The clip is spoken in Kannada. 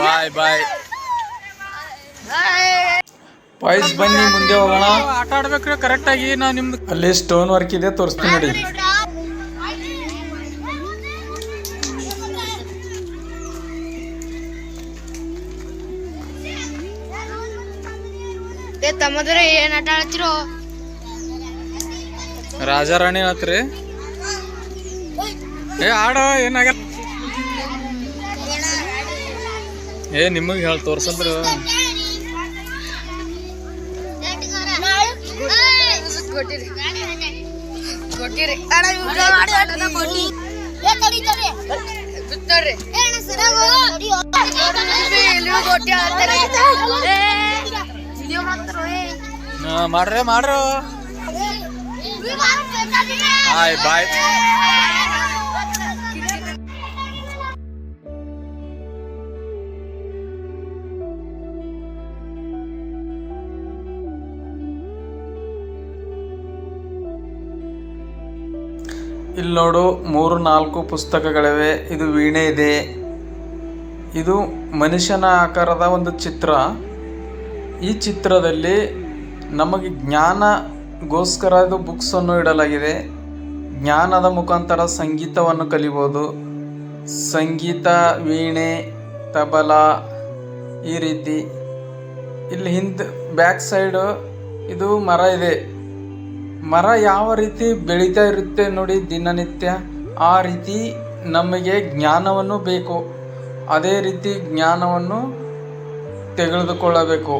ಬಾಯ್ ಬಾಯ್. ಪಾಯ್ಸ್ ಬನ್ನಿ ಮುಂದೆ ಹೋಗೋಣ. ಆಟ ಆಡ್ಬೇಕ್ರಿ ಕರೆಕ್ಟ್ ಆಗಿ. ನಾವು ನಿಮ್ದು ಅಲ್ಲಿ ಸ್ಟೋನ್ ವರ್ಕ್ ಇದೆ, ತೋರಿಸ್ತೀನಿ ನೋಡಿ. ತಮ್ಮದ್ರೆ ಏನ್ ಆಟ ಆಡ್ತಿರೋ? ರಾಜಾರಾಣಿ ಆತ್ರಿ. ಆಡ ಏನಾಗಲ್ಲ. ನಿಮಗೆ ಹೇಳಿ ತೋರ್ಸಂದ್ರ ಮಾಡ್ರಿ ಮಾಡ್ರು. ಬಾಯ್ ಬಾಯ್. ಇಲ್ಲಿ ನೋಡು 3-4 ಪುಸ್ತಕಗಳಿವೆ. ಇದು ವೀಣೆ ಇದೆ. ಇದು ಮನುಷ್ಯನ ಆಕಾರದ ಒಂದು ಚಿತ್ರ. ಈ ಚಿತ್ರದಲ್ಲಿ ನಮಗೆ ಜ್ಞಾನಗೋಸ್ಕರ ಇದು ಬುಕ್ಸನ್ನು ಇಡಲಾಗಿದೆ. ಜ್ಞಾನದ ಮುಖಾಂತರ ಸಂಗೀತವನ್ನು ಕಲಿಬೋದು. ಸಂಗೀತ, ವೀಣೆ, ತಬಲ ಈ ರೀತಿ. ಇಲ್ಲಿ ಹಿಂದೆ ಬ್ಯಾಕ್ ಸೈಡು ಇದು ಮರ ಇದೆ. ಮರ ಯಾವ ರೀತಿ ಬೆಳೀತಾ ಇರುತ್ತೆ ನೋಡಿ ದಿನನಿತ್ಯ, ಆ ರೀತಿ ನಮಗೆ ಜ್ಞಾನವನ್ನು ಬೇಕು. ಅದೇ ರೀತಿ ಜ್ಞಾನವನ್ನು ತೆಗೆದುಕೊಳ್ಳಬೇಕು.